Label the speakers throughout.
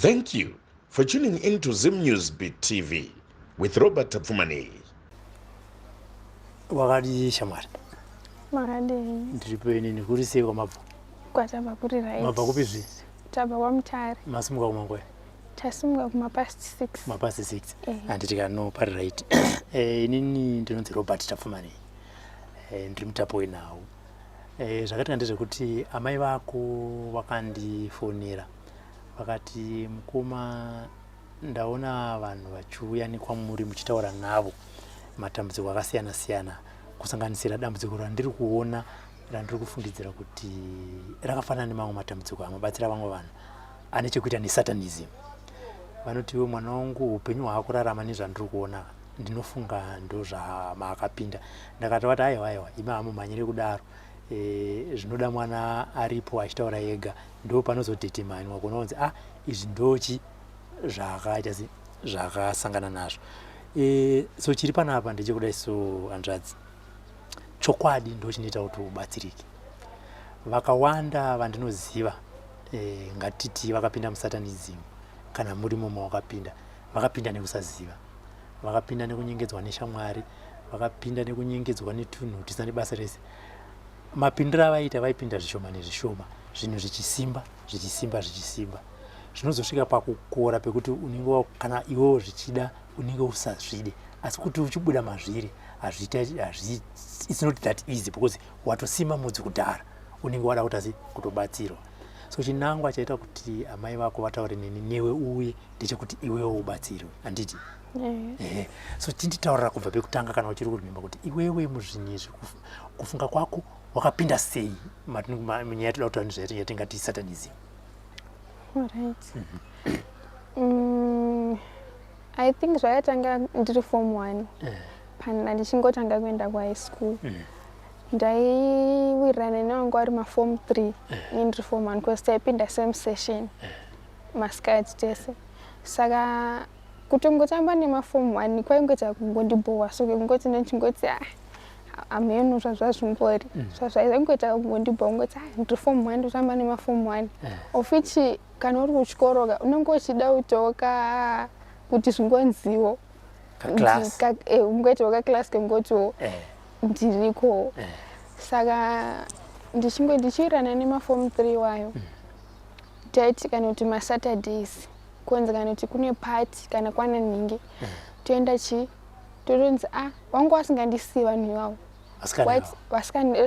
Speaker 1: Thank you for tuning into Zim Newsbeat TV with Robert Tapfumani.
Speaker 2: Wakadi shamari.
Speaker 3: Makadi.
Speaker 2: Ndripeni nikurise kwa mapo.
Speaker 3: Kwa taba kuri right.
Speaker 2: Mapa kupizvi.
Speaker 3: Taba kwa mtari.
Speaker 2: Masumuka kumangwe.
Speaker 3: Tasumuka kuma past 6.
Speaker 2: Mapast 6. Anditika no pari right. Inini ndinonzi Robert Tapfumani. Ndiri mutapo wenawo. Zvakatika ndezvekuti amai vako vakandifonera. Vakati mukoma ndaona vanhu vachiuya nekwamuri muchitaura navo matambudziko akasiyana siyana kusanganisira dambudziko randiri kuona randiri kufungidzira kuti rakafanana nemamwe matambudziko anobatsira vamwe vanhu ane chekuita nesatanism. Vanoti iwe mwana wangu upenyu hwako rarama nezvandiri kuona ndinofunga ndo zvamaakapinda. Ndakati vati aiwa imi hamumhanyire kudaro. Zvinoda mwana aripo achitaura ega ndo panozotetemanywa kunoonzi izvi ndochi zvakaita zvakasangana nazvo. So chiri panapa ndechekuda iso hanzvadzi chokwadi ndo chinoita kuti ubatsirike. Vakawanda vandinoziva ngatiti vakapinda musatanism kana murimo mawakapinda vakapinda nekusaziva, vakapinda nekunyengedzwa neshamwari, vakapinda nekunyengedzwa netunhu tisina basa rese. Mapindira vaita vaipinda zvishoma nezvishoma, zvinhu zvichisimba zvinozosvika pakukora pekuti unenge kana iwewo zvichida unenge usazvide, asi kuti uchibuda mazviri it's not that easy because watosima mudzi kudhara unenge wada kutobatsirwa. So chinangwa chaita kuti amai vako vataure neni newe uye ndechekuti iwewo ubatsirwe, handiti? So tinditaurira kubva pekutanga kana uchiri kurimemba kuti iwewe muzvinizvi kufunga kwako wakapinda sei munyaya yatida kutaura nezvayo yatingati satanism.
Speaker 3: Alright. I think zvayatanga ndiri form 1. Pana ndichingotanga kuenda kuhigh school. Ndaiwirirana nevangu vari maform 3 nendiri form 1 because taipinda same session masikati tese. Saka kutongotamba nemaform 1 kwaingoita kungondibowa, so kungoti ndochingoti ameno zvazvazvimbori zvazvaingoita kungondibowa ngoti ndiri form 1 ndotamba nemaform 1 of which kana uri kuchikoro unenge uchida kutoka kuti zvingonziwo ungoitawo kaclass kengotiwo ndiriko. Saka ndichiwirirana nemaform 3 wayo taiti kana kuti masaturdays kunzi kana kuti kune party kana kwana nhingi toenda totonzi wangu wasingandisiyi vanhu ivavo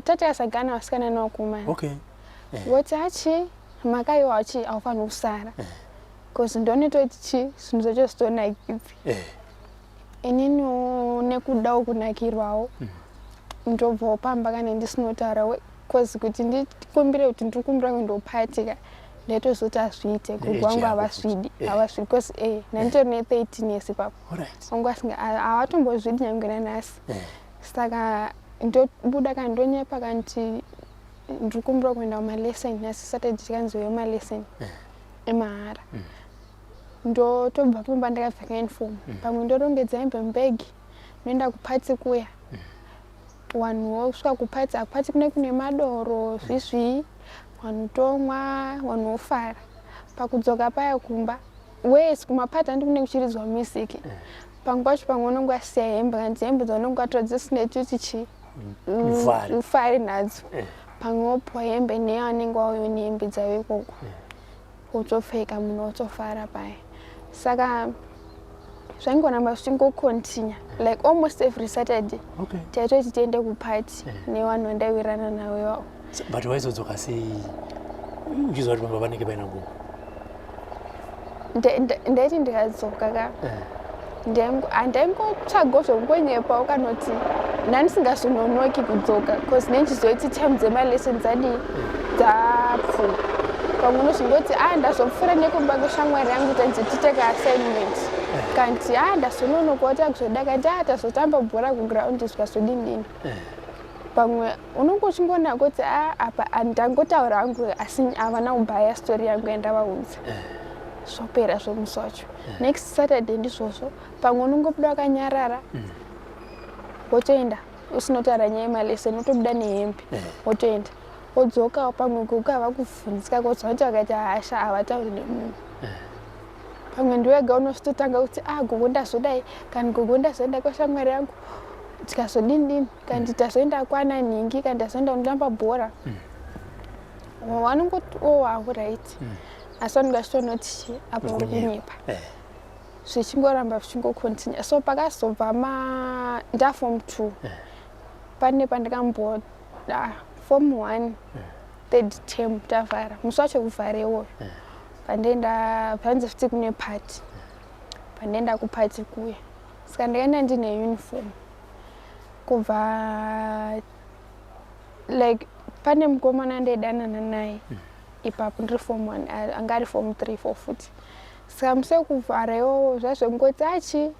Speaker 3: tati asagana vasikana nevakomana voti makaiwa haufaniri kusara because ndonetoti zvinhu zvacho zvitonakidzi. Ininiwo nekudawo kunakirwawo ndobvawo pamba kana ndisinotaura because kuti ndikumbire kuti ndiri kumbira kundopatika ndaitozoti azviite kugwangu havasvidi because nanditori ne13 years ipapo wangu havatombozvidi nyange nanhasi. Saka ndobuda kana ndonyepa kanti ndiri kumbira kuenda kumalesson nhasi saturday tikanziveyo malesson emahara. Ndotobva pamba ndakapfeka uniform pamwe ndorongedza hembe mubhegi noenda kupatsi kuya vanhu vosvika kupatsi. Akupatsi kune madoro zvizvi vanhu tomwa vanhu vofara. Pakudzoka paya kumba wese kumapati handikune kuchiridzwa music. Pamwe pacho pamwe unenge wasiya hembe kanti hembe dzaunenge watora dzisine tuti ufare nadzo. Pamwe wopiwa hembe nevanenge vauya nehembe dzavo ikoko wotopfeka munhu wotofara paya. Saka zvaingonamba zvichingocontinue like almost every Saturday taitoti tiende kupati nevanhu vandaiwirirana navo ivavo.
Speaker 2: But waizodzoka sei uchiziva kuti pamba vanenge vaina nguva?
Speaker 3: Ndaiti ndikadzoka handaingotsvagawo zvokungonyepawo kanoti ndandisingazononoki kudzoka because nenchizoiti time dzemalesson dzapfuura. Pamwe unozvingoti ndazopfuura nekumba kweshamwari yangu tanzi titeka assignment kanti ndazononoka kuti akuzoda kanti tazotamba bhora kuground zvikazodindini. Pamwe unenge uchingoona kuti apa handangotaura hangu asi havana kubhaya story yangu yandavaudza zvopera zvomusi wacho. Next Saturday ndizvozvo pamwe unongobuda wakanyarara wotoenda usinotaura nyaya yemalesson wotobuda nehembe wotoenda wodzoka pamwe kuka havakuvhunzika kuti vakaita hasha havatauri nemunhu pamwe ndiwega unositotanga kuti gogo ndazodai kana gogo ndazoenda kwashamwari yangu tikazodini kana nditazoenda kwana ningi kana ndazoenda kundamba bhora vanongoti right asi vanongasvitonoti apo uri kunyepa zvichingoramba zvichingokontinua so pakazobva ndafom 2 pane pandakamboda form 1 third term tavhara musi wacho kuvhara iwoyo pandaenda panze futi kune pati pandaenda kupati kuya saka ndakaenda ndine uniform kubva like pane mukomana ndaidanana naye ipapo ndiri form 1 anga ari form 3 4 futi saka musi wekuvhara iwowo zvazvongoti achi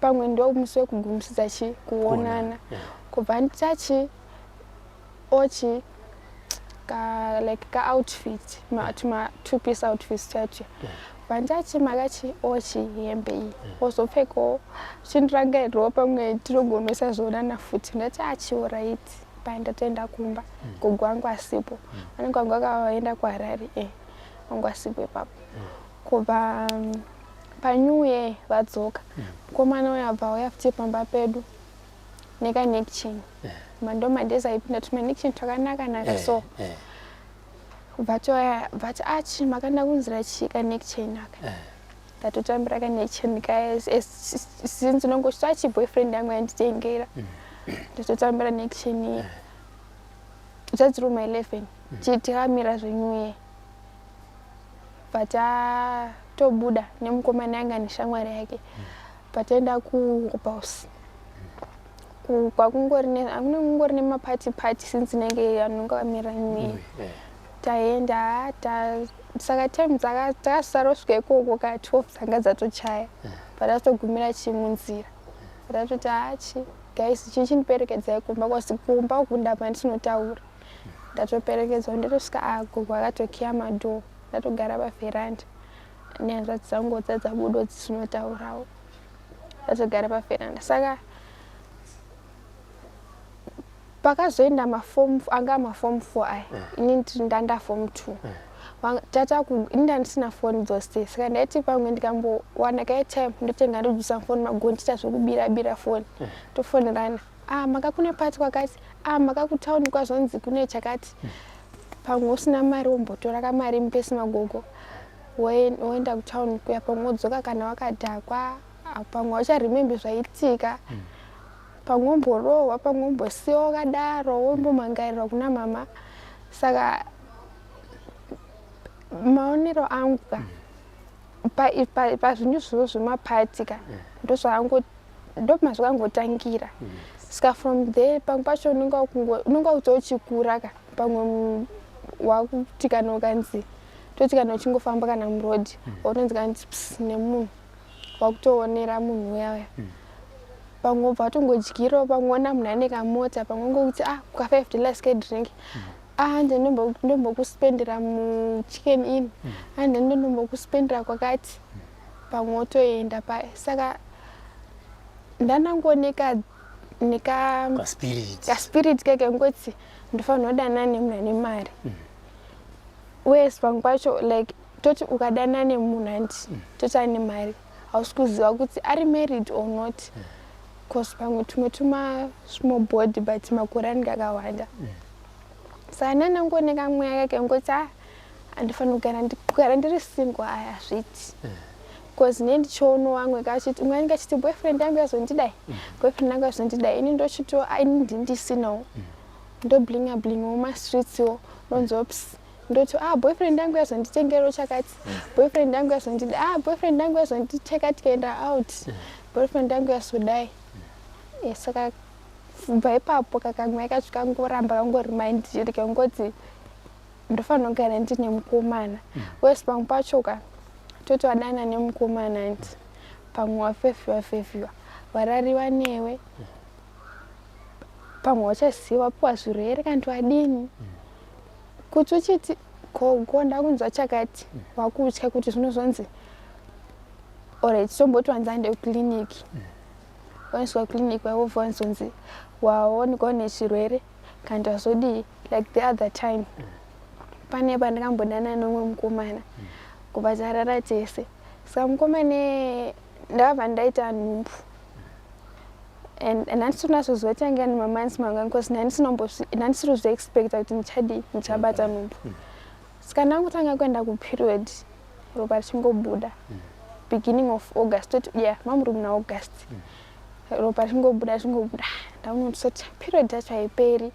Speaker 3: pamwe ndo musi wekugumisisa chi kuonana kubva nditachi ochi ka outfit ma 2-piece outfits chacho vandachi makachi ochi hembe iyi ozopfekawo chindirangairawo pamwe tinogomesa zoonana futi ndati achi right pandatoenda kumba gogo wangu asipo anenge wangu akaenda kuharare wangu asipo ipapo kubva panew year vadzoka mukomana uyabva uya futi pamba pedu neka-neck chain mando mandezi aipinda tuma-neck chain twakanaka so vati achi makanda kunzira chika neck chain aka ndatotambira ka-neck chain since nongochiti achi boyfriend yangu yanditengera ndatotambira neck chain iyi dzadziruma 11 tikamira zvenew year tobuda nemukomana yanga neshamwari yake pataenda kuhouse kwakungori nemapati since nenge anonga amira newe taenda saka time takasara kusvika ikoko ka12 dzanga dzatochaya patatogumira chimunzira patatoti achi guys chichindiperekedzai kumba kwasi kumba kundapa ndisinotaura ndatoperekedzwa ndatosvika gogo akatokiya madhoo ndatogara pavheranda nehanzvadzi dzangu dzadzabudo dzisinotaurawo ndatogara pavheranda saka pakazoenda anga maform 4 aya ini ndanda form 2 ndandisina foni dzose saka ndaiti pamwe ndikambowana time ndotenga ndojusa foni magoni tiita zvekubira foni tofonerana maka kune pati kwakati maka kutauni kwazonzi kune chakati pamwe usina mari wombotora kamari mupesi magogo woenda kutauni kuya pamwe wodzoka kana wakadhakwa pamwe wacharimembe zvaitika pamwe womborohwa pamwe wombosiwa wakadaro wombomangarirwa kuna mama saka maonero angu pazvinhu zviro zvemapatika ndopamazvo kangotangira saka from there pamwe pacho unonga utochikura ka pamwe wakuti kana ukanzi toti kana uchingofamba kana murodhi unonzi kanzi nemunhu wakutoonera munhu uyaya pamwe ubva watongodyirawo pamwe ona munhu ane kamota pamwe ngokuti $5 kedrink ndombokuspendera muchicken inn ndombokuspendera kwakati pamwe wotoenda paya saka ndanangoneka kaspirit keke ngoti ndofanira kudanana nemunhu ane mari uye pamwe pacho like toti ukadana nemunhu andi toti ane mari hausi kuziva kuti ari married or not because pamwe tumwe small body but makore anenge akawanda saka ndanangoneka mweya keke ngoti andifanira kugara ndiri single aya hazviti because nendichiono wamwe kachiti umwe anenge achiti boyfriend yangu yazondidai boyfriend yangu yazondidai ini ndochito ndisinawo ndoblinga mumastreetsiwo nonziwo ndoti boyfriend yangu yazonditengerawo chakati boyfriend yangu yazondidai boyfriend yangu yazonditeka tikaenda out boyfriend yangu yazodai saka kubva ipapo kakamwe kacho kangoramba kangorimaindiri kengoti ndofanira kugara ndine mukomana wese pamwe pachoka toti wadana nemukomana ndi pamwe wafefywa warariwa newe pamwe wachaziva wapiwa zviro here kandi wadini kuti uchiti gogo ndakunzwa chakati wakutya kuti zvinozonzi alright tomboti wanzi aende kukiliniki waiswa kukiliniki waibva wanzonzi waonekwa nechirwere kandi wazodii like the other time pane pandakambodana nomwe mukomana kubva tarara tese Saka mukomana ndabva ndaita nhumbu and handisina kuzoita ngani mamanzi mangani because handisiri kuzoexpecta kuti ndichabata nhumbu. Saka ndangotanga kuenda kuperiod ropa richingobuda beginning of August mamuri muna August ropa richingobuda ndaunototi period yacho haiperi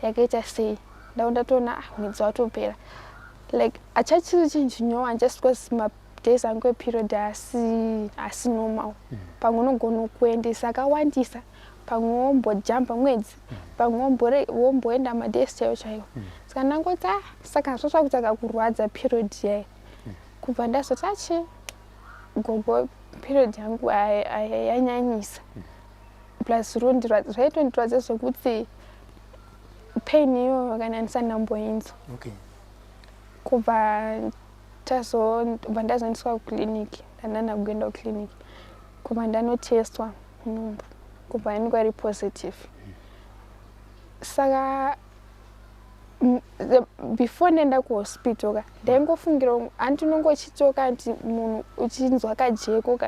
Speaker 3: yakaita sei ndatoona mwedzi watopera like achachiri chinjinyowa just because days angu eperiod asi normal pamwe unogona kuendesa akawandisa pamwe wombojamba mwedzi pamwe womboenda madays chaiwo chaiwo saka ndangoti saka zvosva kutaka kurwadza period yayi kubva ndazoti gogo period yangu yanyanyisa plus zvaitondirwadza zvekuti pain iyo kana handisandamboinzwa kubva ndazondiswa kuclinic ndanana kuenda kuclinic kubva ndanotestwa nhumbu kubva inenge iri positive. Saka before ndaenda kuhospital ndaingofungira handinonge uchitoka kuti munhu uchinzwa kajeko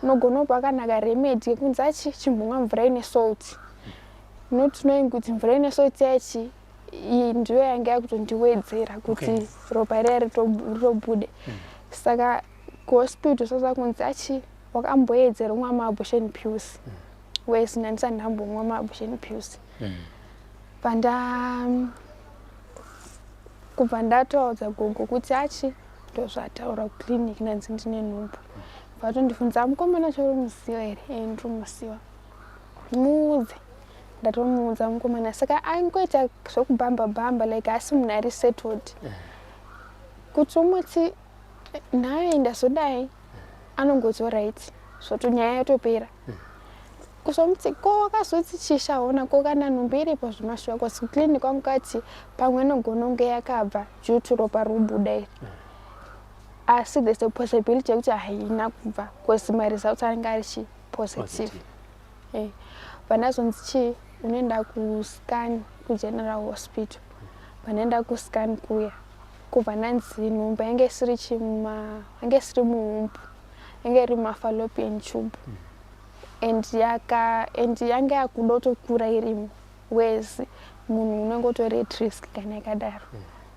Speaker 3: unogona kupa kana karemedi kekunzi chimbomwa mvura ine salt not knowing kuti mvura ine salt yachi iyi ndiyo yanga yakutondiwedzera kuti ropa riya ritobude. Saka kuhospital sasa kunzi wakamboedzera kumwa ma-abortion pills whereas ndandisati ndambomwa ma-abortion pills. Kubva ndataudza gogo kuti ndozvataura kuclinic nanzi ndine nhumbu vatondibvunza mukomana chorumuziva here ndinomuziva muudze ndatomuudza mukomana saka angoita zvokubhamba like asi munhu ari settled kuti umuti nayo ndazodai anongoti alright zvoto nyaya yatopera kuzomuti ko wakazoti chishaona ko kana nhumbu iripo zvimashuwa kwasi kuclinic kwangu kati pamwe inogona kunge yakabva due to ropa robuda iri asi there's a possibility yekuti haina kubva because maresults anenge ari positive. Pandazonzi unoenda kuscan kugeneral hospital panoenda kuscan kuya kubva ndanzi nhumbu yange isiri muhumbu yange iri mafallopian tube and yange yakuda kutokura irimo whereas munhu unenge utori at risk kana yakadaro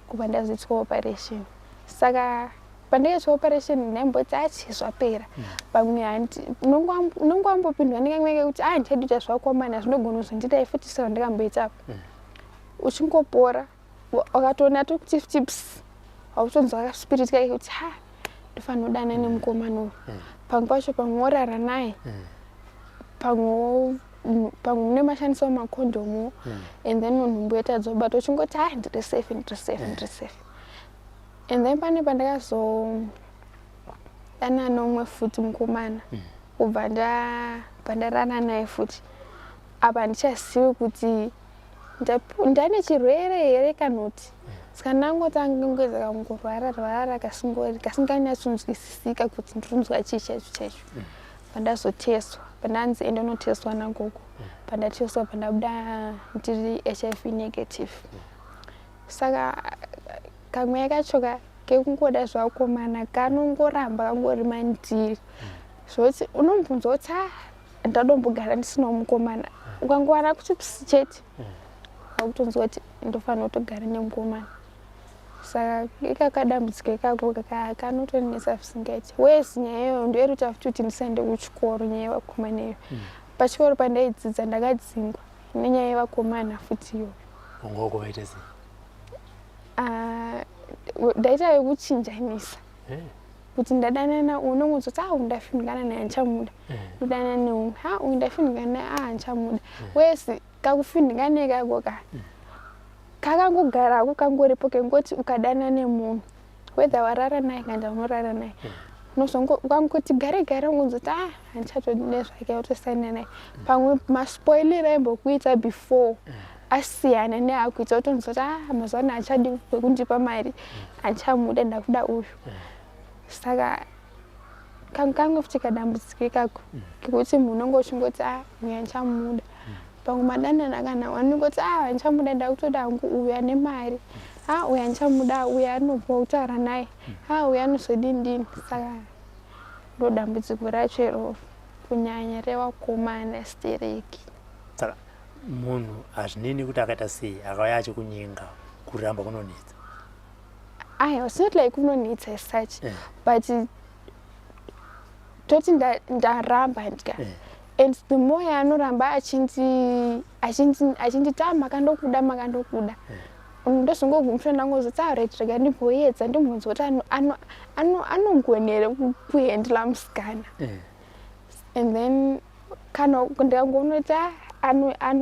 Speaker 3: kubva ndazoitwa operation. Saka pandaitwa operation ndaimboti zvapera pamwe unonge wambopindwa nekamwenge kuti ndichaita zvakomana zvinogona kuzondiitai futi saka ndakamboitapo uchingopora wakatoona tokuti chips hautonzwa spirit kake kuti ndofanira kudana nemukomana uyu pamwe pacho pamwe worara naye pamwe mune mashandisa makondomu and then nhumbu yetadzobata uchingoti ndiri safe and then pane pandakazodana nomwe futi mukomana kubva ndarara naye futi apa ndichazivi kuti ndane chirwere here kanoti saka ndangotangongeza kangorwara kasinganyatsonzwisisika kuti ndirinzwa chii chaicho pandazoteswa pandanzi ende noteswa nagogo pandateswa pandabuda ndiri HIV negative. Saka kamwe kacho kekungoda zvakomana kanongoramba kangori mandiri zvoti unombunza kuti ndadombogara ndisina mukomana ukangowana kuchipsi chete akutonzwa kuti ndofanira kutogara nemukomana. Saka ikakadambudzika ikako kanotonesa zvisingaiti whereas nyaya iyoyo ndoirikuita kuti ndisaende kuchikoro nyaya yevakomana iyo pachikoro pandaidzidza ndakadzingwa nenyaya yevakomana futi iyo.
Speaker 2: Ngoko waita sei?
Speaker 3: Ndaita yekuchinjanisa kuti ndadanana unongozoti undafinikana naye handichamuda ndodana neumwe uyu ndafinikana naye handichamuda whereas kakufinikana ikako kakangogarako kangoripo kengoti ukadana nemunhu whether warara naye kana unorara naye ukangoti gare ungonzoti handichatodi nezvake utosiyana naye pamwe maspoilire aimbokuita before asiyana neakuita utonzoti mazuva ano hachadi kundipa mari handichamuda ndakuda uyu. Saka kange futi kadambudzika ikako kekuti munhu unenge uchingoti uyu handichamuda pamwe madanana kana wanongoti handichamuda ndakutoda hangu uyu ane mari uyu handichamuda uyu anobva kutaura naye uyu anozodini. Saka ndodambudziko racho iroro kunyanya revakomana stereki.
Speaker 2: Saka munhu hazvineni kuti akaita sei akauya achikunyenga kuramba kunonetsa.
Speaker 3: It's not like kunonetsa as such, but toti ndaramba ndika. And the more anoramba achindita makandokuda ndosongogumsha ndangozoti alright rega ndimboedza ndimbonzwa kuti anongonere kuhendla musikana. And then kana ndikangoona kuti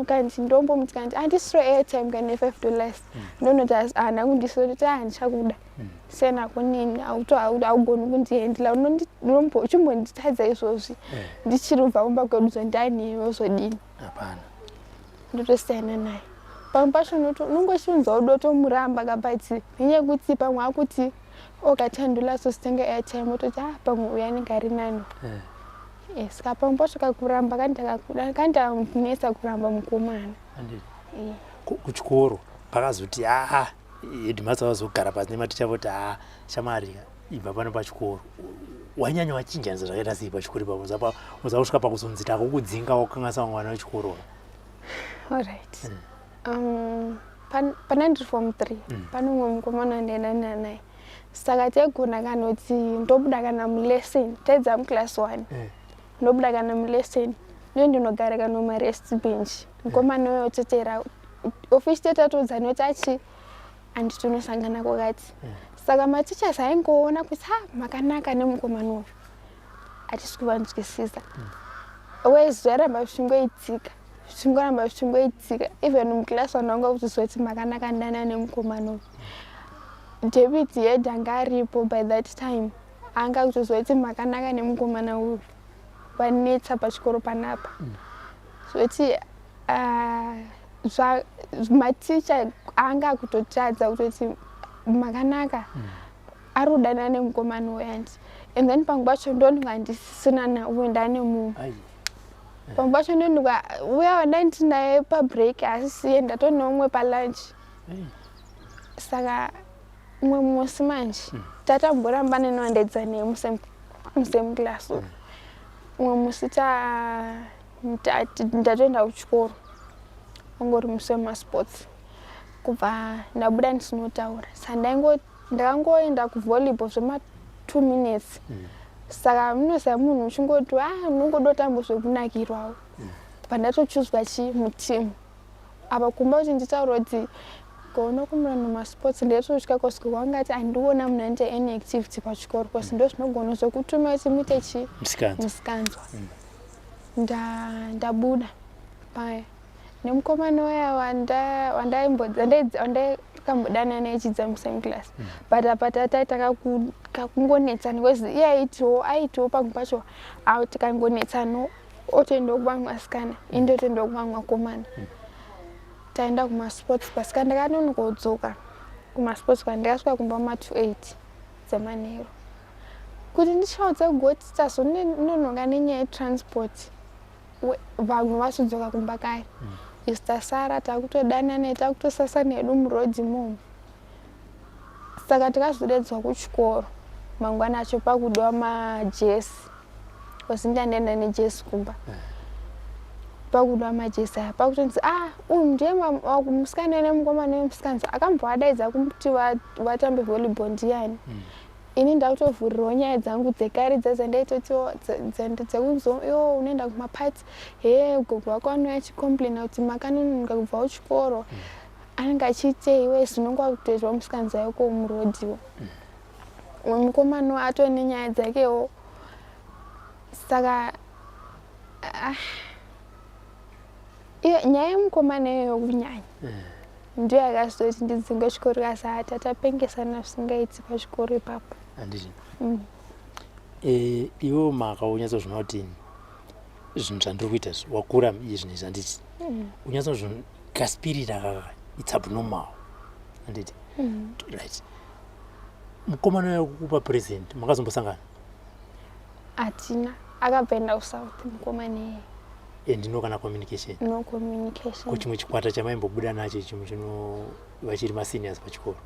Speaker 3: kanti ndombomuti kanti handisiro airtime kane $5 ndonoti hanangu ndisiro kuti handichakuda senako nini augoni kundihendla uchimbonditadza izvozvi ndichiri ubva kumba kwedu zvandani wozodini.
Speaker 2: Hapana.
Speaker 3: Ndotosiyana naye pamwe pacho nongochiunzwa udotomuramba kabati nenyaya yekuti pamwe akuti okathandula sositenga airtime ototi pamwe uya anenge ari nani. Yes, pamwe pacho kakuramba kandakunetsa kuramba mukomana.
Speaker 2: Kuchikoro pakazoti headmaster vazogara pasi nematicha voti shamari ibva pano pachikoro wanyanya wachinjanisa zvakaita sei pachikoro ipapo uzakusvika pakuzonzi takukudzinga wakangasa mwana wechikoro.
Speaker 3: Alright. Pana ndiri form 3 pane umwe mukomana ndaendana naye saka taigona kanoti ndobuda kana mulesson taidza muclass 1 ndobuda kana mulesson ndinogara kana marest bench mukomana uyo ototera office tatatodzana kuti achi anditonosangana kwakati saka matichers aingoona kuti makanaka nemukomana uyu hatisi kuvanzwisisa wezuva ramba zvichingoitika even muclass wananga kutizoti makanaka ndana nemukomana uyu. David head anga aripo by that time anga kutizoti makanaka nemukomana uyu vanetsa pachikoro panapa zvoti maticha anga kutotadza kutoti makanaka ari kudana nemukomana uyu and then pamwe pacho ndonga ndisisina nauyo ndane munhu pamwe pacho ndonga uya wandaitinaye pabreak asisiye ndatona umwe palunch. Saka umwe musi manje tatamboramba nenowandaidza naye musame class umwe musi ndatoenda kuchikoro ongori musi wemasports kubva ndabuda ndisinotaura saka ndakangoenda kuvolleyball zvema 2 minutes saka munoziva munhu uchingoti unongodotambo zvekunakirwawo pandatochuzwa mutimu apa kumba kuti nditaura kuti kuona kumira nemasports ndetosvika kusvika kwangati handiona munhu anoita any activity pachikoro because ndo zvinogona zvokutuma kuti muite musikanzwa. Ndabuda paya nemukomana waya wandakambodana naye chidza musame class but apa tataita kakungonetsana because iye aitiwo pamwe pacho tikangonetsana otoenda kumamwe asikana inde otoenda kumamwe akomana. Taenda kumasports pasika ndakanonokodzoka kumasports kwandakasvika kumba ma28 dzemanheru kuti ndichaudza kugoti tazonononga nenyaya yetransport vamwe vasudzoka kumba kare isi tasara takutodana naye takutosasa nedu murodhi imomo. Saka tikazodedzwa kuchikoro mangwana acho pakudiwa majesi because ndandaenda nejesi kumba pakudiwa majesi aya pakutonzi uyu ndiye musikana nemukomana wemusikanzwa akamboadaidza kuti vatambe volleyball ndiani. Ini ndakutovhurirawo nyaya dzangu dzekare dzazandaitotiwo dzekunzo unoenda kumapati gogo wako anouya achicomplaina kuti makanonoka kubva kuchikoro anenge achiitei iwe sinonga kutoitwa musikanzwa wako murodhiwo mukomana atove nenyaya dzakewo. Saka nyaya yemukomana iyoyo kunyanya ndiyo yakazoti ndidzinge chikoro kasa tatapengesana zvisingaiti pachikoro ipapo.
Speaker 2: Handiti iwo makaunyatsozvina kuti zvinhu zvandiri kuita wakura izvinhu zvanditi unyatsozvina kaspirit akaka it's abnormal. Handiti right mukomana wekupa present makazombosangana?
Speaker 3: Hatina akabvenda kusouth mukomana iye
Speaker 2: and no kana communication.
Speaker 3: No communication.
Speaker 2: Kuchimwe chikwata chamaimbobuda nacho chimwe chino vachiri maseniors pachikoro.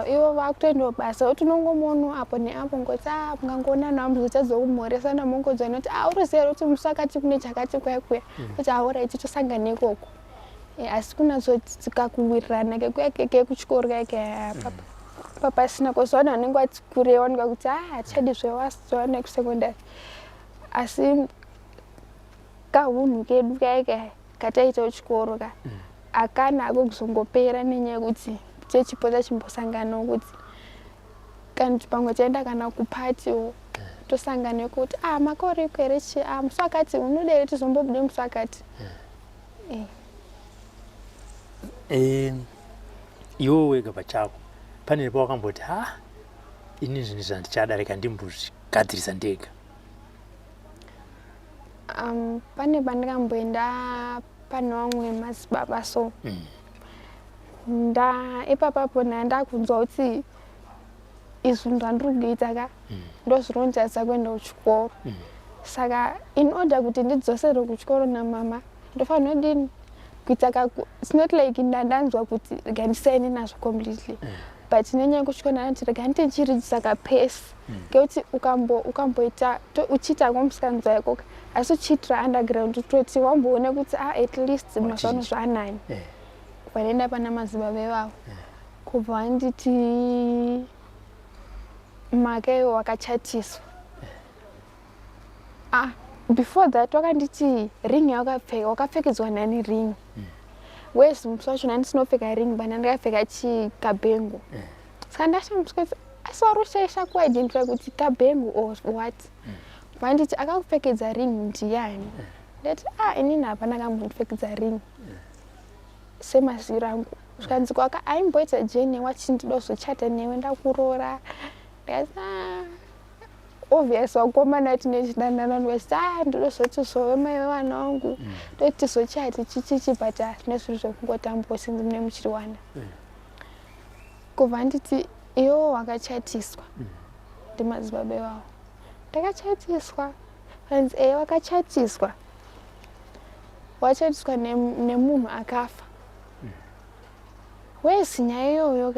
Speaker 3: ivo vakutoendawo basa utinongomuono apo neapo ngoti mungangona nawo muchadzokumhoresana mongodzwa noti uruziva kuti musi wakati kune chakati kuya kuti alright tosangana ikoko asi kunazotsika kuwirirana kekuya kekuchikoro kaya papasina kozi vanhu vanenge vati kurei wanika kuti hachadi zvewana kusekondari asi kahunhu kedu kaya kataitawo chikoro akana ako kuzongopera nenyaya yekuti chechipota chimbosanganawo kuti kana pamwe taenda kana kupatiwo tosangana kuti makore kwere musi wakati unodere tizombobude musi wakati
Speaker 2: iwo wega pachako pane pawakamboti ini zvinhu zvandichadarika ndimbozvigadzirisa ndega
Speaker 3: pane pandakamboenda pane vamwe madzibaba so ipapapo ndakunzwa kuti izvi ndandiri kuita ndozvironjadza kuenda kuchikoro saka in order kuti ndidzosere kuchikoro namama ndofanira kudini kuita it's not like ndanzwa kuti rega ndisaine nazvo completely but nenyaya kuchikoro ndanati rega ndichiridza kapesi ngekuti ukamboita uchiita kwomusikanzwa iko asi uchiitira underground toti wamboone kuti at least mazvano zvanani kwanaenda pana madzibaba ivavo kubva vanditi mhaka iwo wakachatiswa before that wakanditi ring wakapfekedzwa nani ring wesi musi wacho ndandisindopfeka ring bana ndakapfeka chikabhengu saka ndashamusika asi warushaisha kuidentify kuti kabhengu or what vanditi akakupfekedza ring ndiani ndati inini hapana akambondipfekedza ring semaziro angu zvikanzi kwaka aimboita jeni wachiti ndidozochata newe ndakuroora ndikati obvious wakomana tinechidanana wachiti ndidozoti zove mai vevana vangu toti tizochati chichichi but zvine zvinhu zvekungotambawo sinzi mune muchiriwana kubva nditi iwo wakachatiswa ndimadzibaba ivavo ndakachatiswa kanzi wakachatiswa wachatiswa nemunhu akafa wesi nyaya iyoyo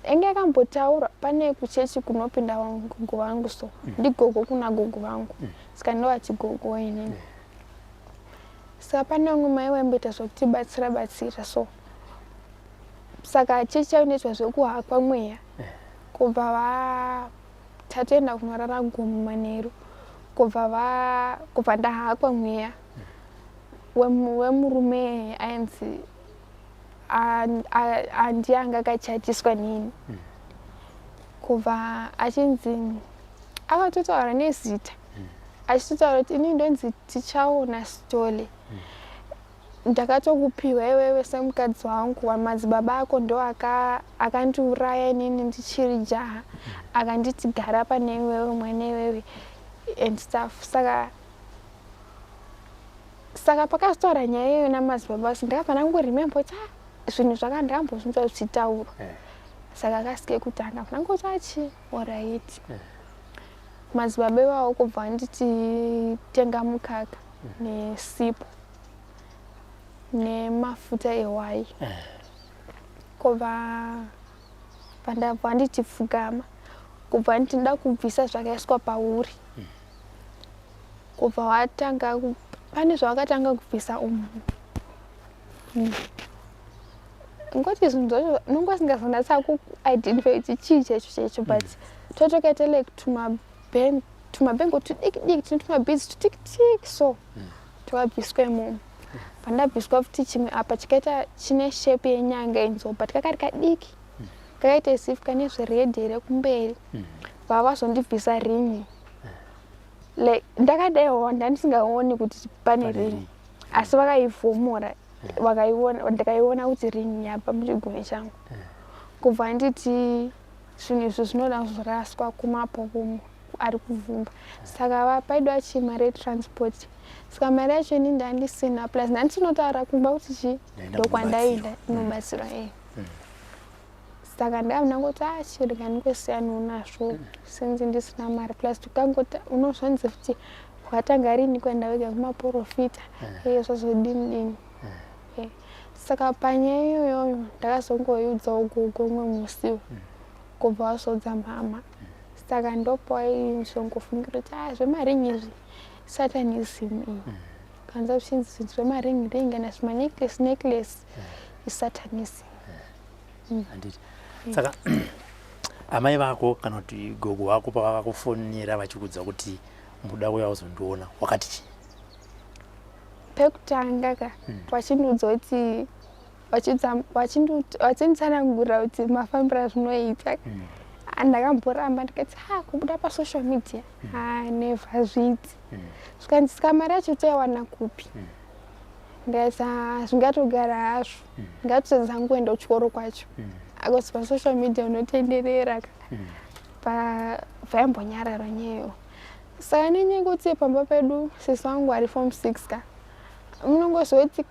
Speaker 3: enge akambotaura pane kuchechi kunopinda gogo vangu so ndigogo kuna gogo vangu saka ndovati gogo inini saka pane vamwe mai vaimboita zvokutibatsira so saka chechi yainoitwa zvekuhakwa mweya kubva tatoenda kunorara Gomo Manheru kubva ndahakwa mweya wemurume ainzi andianga akachatiswa nini kubva achinzi akatotaura nezita achitotaura kuti ini ndonzi tichaona stole ndakatokupiwa iwewe semukadzi wangu madzibaba ako ndo akandiuraya inini ndichiri jaha akanditi gara pane iwewe mwana iwewe and stuff saka pakazotaura nyaya iyoyo namadzibaba asi ndakabva ndangorememba kuti zvinhu zvakandambozvinzwa zvichitaurwa saka akasike kutanga ndangoti achi alright madzibaba ivavo kubva vanditi tenga mukaka nesipo nemafuta ehwai kubva pandabva nditi pfugama kubva nditi nda kubvisa zvakaiswa pauri kubva watanga pane zvawakatanga kubvisa ngoti zvinhu zvacho nonga singazonatsa kuidentify kuti chii checho but totokaita like tumabhengo tudikidiki tine tumabhidzi tudikidiki so twakabviswa imomo pandabviswa futi chimwe apa chikaita chine shepi yenyanga inzo but kakari kadiki kakaita isifu kane zveredhi here kumberi vavazondibvisa ringi like ndakadaiwa ndandisingaoni kuti pane ringi asi vakaivhomora ndakaiona kuti ringi yapa muchigove changu kubva nditi zvinhu izvo zvinoda kuzoraswa kumapopomo ari kuvhumba saka paidwa chi mari yetransport saka mari yacho ini ndandisina plus ndandisinotaura kumba kuti chi ndokwandaenda inobatsira saka ndakangoti chirika ndingosiyanawo nazvo sinzi ndisina mari plus tukangoti unozvanzi futi wakatanga rini kuenda wega kumaprofita zvazodini Saka panyaya iyoyo ndakazongoiudzawo gogo umwe musiwo kubva wasodza mama. Saka ndopo aizongofungira kuti zvemaringi izvi satanism iyi. Kanza zvichinzi zvinhu zvemaringi ringi kana necklace isatanism.
Speaker 2: Handiti. Saka amai vako kana kuti gogo wako pavakakufonera vachikudza kuti muda uya uzondiona wakati chii?
Speaker 3: Pekutanga ka vachindiudza kuti vachinditsanangurira kuti mafambiro azvinoita. Ndakamboramba ndikati kubuda pasocial media never hazviiti. Zvikanzi mari yacho toiwana kupi? Ndikati zvingatogara hazvo, ngatozangoenda kuchikoro kwacho. Akosi pasocial media unotenderera vaimbonyarara nyeyo. Saka nenyaya yekuti pamba pedu sisi wangu ari form 6 ka unongozoti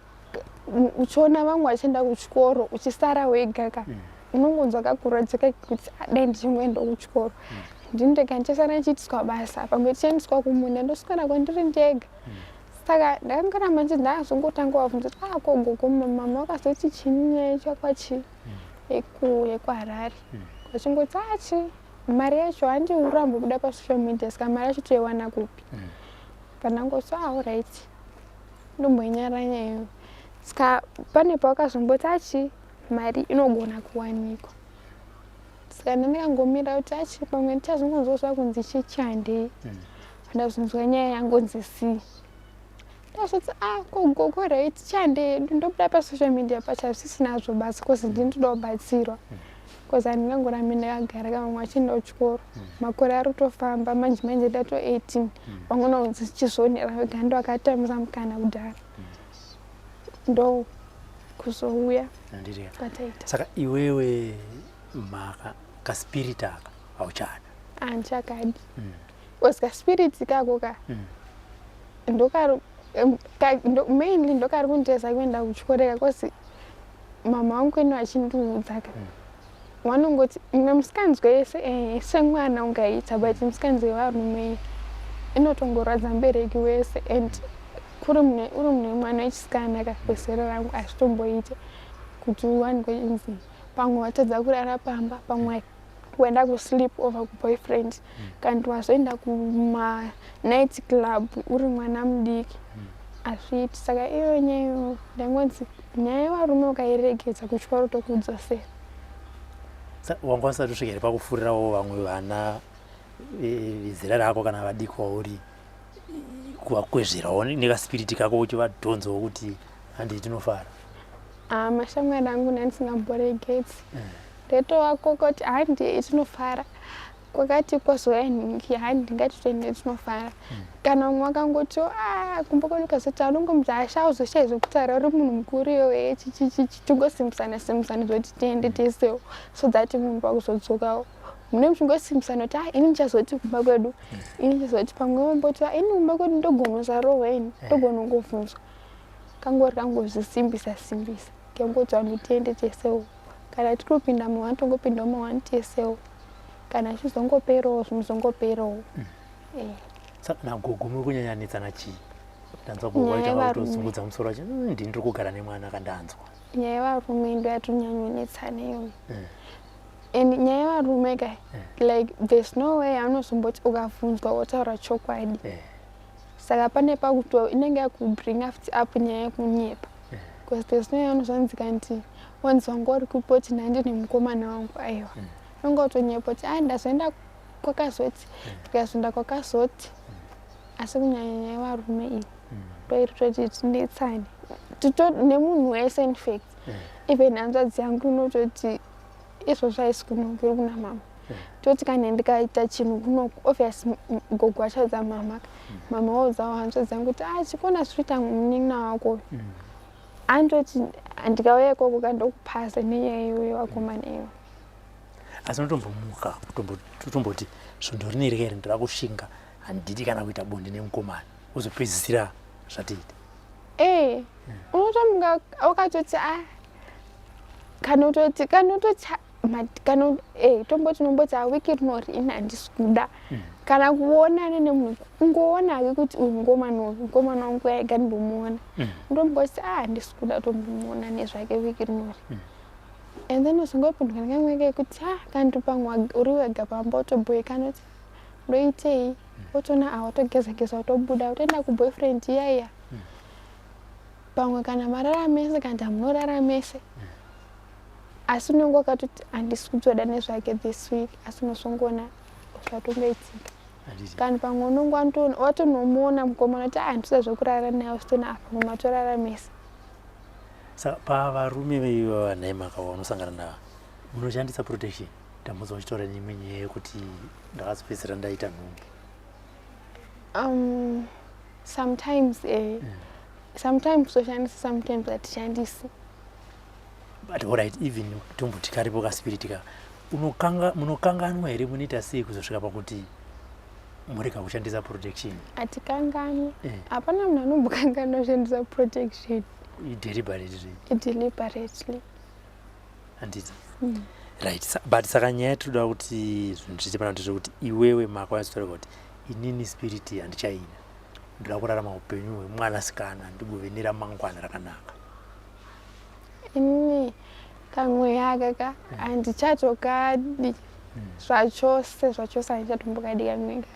Speaker 3: uchiona vamwe vachienda kuchikoro uchisara wega ka unongonzwa kakuradzika kuti dai ndichingoenda kuchikoro. Ndinotega ndichasara ndichiitiswa basa pamwe tichiendeswa kumunda ndoswera kwandiri ndega. Saka ndakangaramba ndichiti ndakazongotanga wabvunza kuti gogo mama wakazoti chini nyaya chakwachi yekuHarare. Vachingoti mari yacho handiurambo kuda pasocial media saka mari yacho toiwana kupi? Pandangoti alright ndombonyara nyayo. Saka pane pawakazomboti mari inogona kuwanikwa. Saka ndakangomira kuti pamwe ndichazongonzwa kunzi chichandei. Ndazonzwa nyaya yangonzi si. Ndazoti gogo right chandei ndobuda pasocial media pachazvisinazvo basi kozi ndinoda kubatsirwa. Kozi handingangorambi ndakagara vamwe vachienda kuchikoro. Makore ari kutofamba manje ndato 18. Vamwe vanonzi chizonera vega ndo akatamisa mukana kudhara. Ndo kuzouya kwataita.
Speaker 2: Saka iwewe kaspirit aka hauchada?
Speaker 3: Handichakadi. Kozi kaspirit kako mainly ndokari kunditesa kuenda kuchikoro kozi mama wangu kwenu achindiudza vanongoti mimwe musikanzwa yese semwana ungaita but musikanzwa yevarume inotongoradza mubereki wese and uri mune mwana wechisikana kwezera rangu hazvitomboite kuti uwanikwe inzi pamwe watadza kurara pamba pamwe kuenda kusleep over kuboyfriend kandi wazoenda kumanight club uri mwana mudiki hazviiti. Saka iyo nyayo ndangonzi nyaya yevarume ukairegedza kuchikoro tokudzosera.
Speaker 2: Wanga usati usvika here pakufurirawo vamwe vana vezera rako kana vadiki wauri kuvakwezverawo nekaspiriti kako uchivadhonzawo kuti handii tinofara?
Speaker 3: Mashamwari angu ndandisingamboregedzi. Ndetova kokoti handii tinofara. Kwakati kwazouya nhingi handingati toende tinofara. Kana umwe wakangoti kumba kwedu kazoti anongomuti auzoshai zvekutara uri munhu mukuru iyowe tingosimbisana zoti tiende tesewo so that munhu pakuzodzokawo mune muchingosimbisana kuti ini ndichazoti kumba kwedu ini ndichazoti pamwe womboti ini kumba kwedu ndogonozarohwa ini ndogona kungovhunzwa kangori kangozvisimbisa ngengoti vanhu tiende tesewo kana tiri kupinda muhani tongopindawo muhani tesewo kana chizongoperawo zvinozongoperawo.
Speaker 2: Nagogo muri kunyanyanitsana chii? Ndanzwa kuwaita kutosungudza musoro wacho ndiri kugara nemwana akandanzwa.
Speaker 3: Nyaya yevarume ndo yatonyanyonetsana iyoyo. And nyaya yevarume like there's no way anozomboti ukavhunzwa wotaura chokwadi. Saka pane pakuti inenge yakubring up nyaya yekunyepa. Because there's no way anozonzika nti wanzi wangu uri kupoti nandi nemukomana wangu aiwa. Nongotonyepa kuti ndazoenda kwakazoti ndikazoenda kwakazoti. Asi kunyanya yevarume iyi ndoiri toti tindetsane nemunhu wese infact even hanzvadzi yangu inototi izvozvo haisi kunongiri kuna mama toti kana ndikaita chinhu kunoku obviously gogo achaudza mama waudzawo hanzvadzi yangu kuti chikona zvinoita munin'ina wako andoti ndikauya ikoko kandokupasa nenyaya iyoyo wakomana iyo.
Speaker 2: Asi unotombomuka utomboti svondo rineri here ndira kushinga handidi kana kuita bonde nemukomana uzopedzisira zvatiita?
Speaker 3: Unotomuka wakatoti tomboti nomboti wiki rinori ini handisi kuda kana kuonana nemunhu kungoona kuti uyu ngomana wangu ega ndomona ndomboti handisi kuda tombomuona nezvake vhiki rinori and then uzongopinduka nekamweke kuti kandi pamwe uri wega pamba utobhoekana kuti ndoitei otona watogeza utobuda utoenda kuboyfriend iyaiya pamwe kana mararamese kandi hamunoraramese asi unenge wakatoti handisi kudzoda nezvake this week asi unosongona zvatongoitika kandi pamwe unonge watonomuona mukomana kuti handisa zvekurara naye usitona apa mumatoraramese
Speaker 2: saka pavarume vanhaimaka vanosangana navo munoshandisa protection ndamudza uchitaura neimwe nyaya yekuti ndakazopedzisira ndaita nhumbu
Speaker 3: sometimes toshandisa sometimes hatishandisi
Speaker 2: but alright even tomboti karipo kaspiritika munokanganwa here munoita sei kuzosvika pakuti murega kushandisa protection
Speaker 3: hatikanganwi hapana munhu anombokanganwa kushandisa protection deliberately
Speaker 2: handiti right but saka nyaya tinoda kuti zvinhu zvichipana ndezvekuti iwewe makwanyasotaura kuti inini spirit handichaina ndoda kurarama upenyu hwemwanasikana ndigove neramangwana rakanaka
Speaker 3: inini kamweya akaka handichatokadi zvachose handichatombokadi kamwega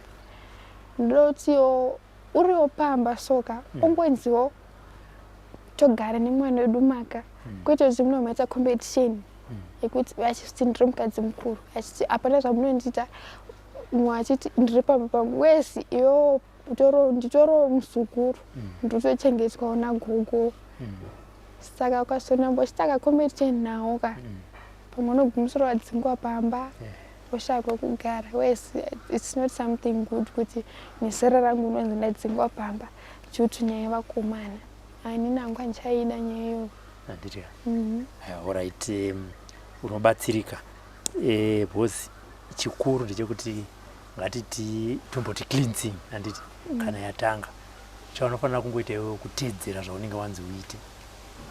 Speaker 3: ndoda kutiwo uriwo pamba soka ongonziwo togara nemwana wedu maka kwete kuti munomaita competition yekuti vachiti ndiri mukadzi mukuru achiti hapana zvamunondiita mumwe achiti ndiri pamba pangu wesi iwo nditoro muzukuru ndotochengetwawo nagogo saka ukazonambochitaka competition nawo ka pamwe unogumisira wadzingwa pamba oshakwa kugara wesi it's not something good kuti nezera rangu unonzi ndadzingwa pamba chutu nyaya yevakomana ani nangu handichaida nyaya iyoyo
Speaker 2: handiti alright unobatsirika bhozi chikuru ndechekuti ngatiti tomboti cleansing handiti kana yatanga chaunofanira kungoita iwewe kutedzera zvaunenge wanzi uite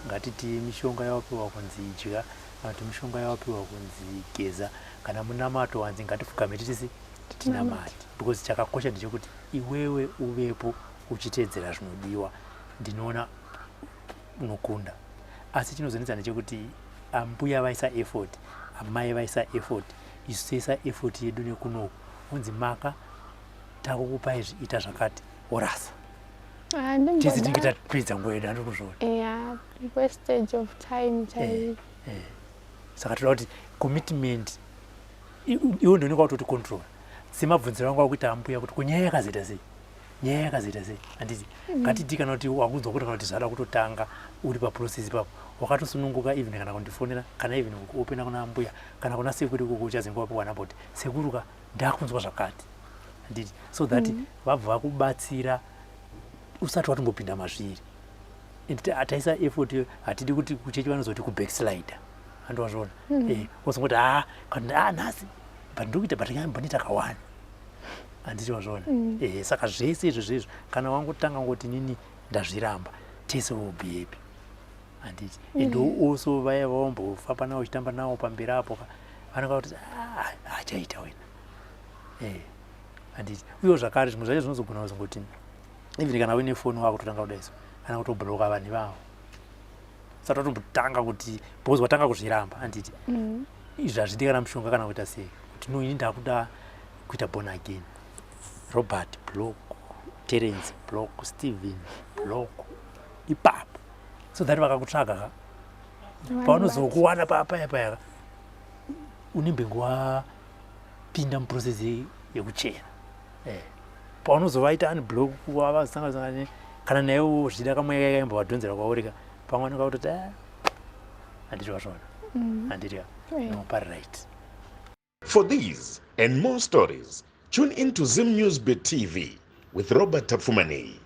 Speaker 2: ngatiti mishonga yawapiwa kunzi idya kana kuti mishonga yawapiwa kunzi geza kana munamato wanzi ngatifukame titinamati because chakakosha ndechekuti iwewe uvepo uchitedzera zvinodiwa ndinoona unokunda asi chinozonetsa ndechekuti ambuya vaisa effort amai vaisa effort isu toisa effort yedu nekunoku unzi maka takukupa izvi ita zvakati worasa tisi tinenge tapedza nguva yedu handikuzvona
Speaker 3: wastage of time
Speaker 2: saka toda kuti commitment iwo ndioneka kutoti control semabvunziro angu akuita ambuya kuti kunyaya yakazoita sei handiti ngatiti kana kuti wakunzwa kuti kana kuti zvada kutotanga uri paprocess ipapo wakatosununguka even kana kundifonera kana even openda kuna ambuya kana kuna sekuru ikoko uchazenge wapiwa napoti sekuruka ndakunzwa zvakati handiti so that vabva vakubatsira usati watombopinda mazviri and ataisa effort hatidi kuti kuchechi vanozoti kubackslider handowazvona wozongoti kana nhasi but ndikuita but nyambonita kawani handiti wazvona saka zvese izvo zvezvo kana wangotanga ngoti nini ndazviramba tese wobe happy handiti and also vaya vawambofamba nawo uchitamba nawo pamberi apo vanonga kuti hachaita wena handiti uye zvakare zvimwe zvacho zvinozogona kuzongoti even kana uine foni wako totanga kudaiso kana kutobhloka vanhu vavo sati watombotanga kuti bhozi watanga kuzviramba handiti izvi hazvidi kana mushonga kana kuita sei kuti no ini ndakuda kuita born again Robert block, Terence block, Steven block ipapo so that vakakutsvaga paunozokuwana paya unembe nguwapinda muprocess yekuchena paunozovaita unblock wavasangana kana naiwo zvida kamwe yakaimba vadhonzera kwaurika pamwe anenge kutoti handiti wazvona handiti no right.
Speaker 1: For these and more stories, tune into Zim News TV with Robert Tafumani.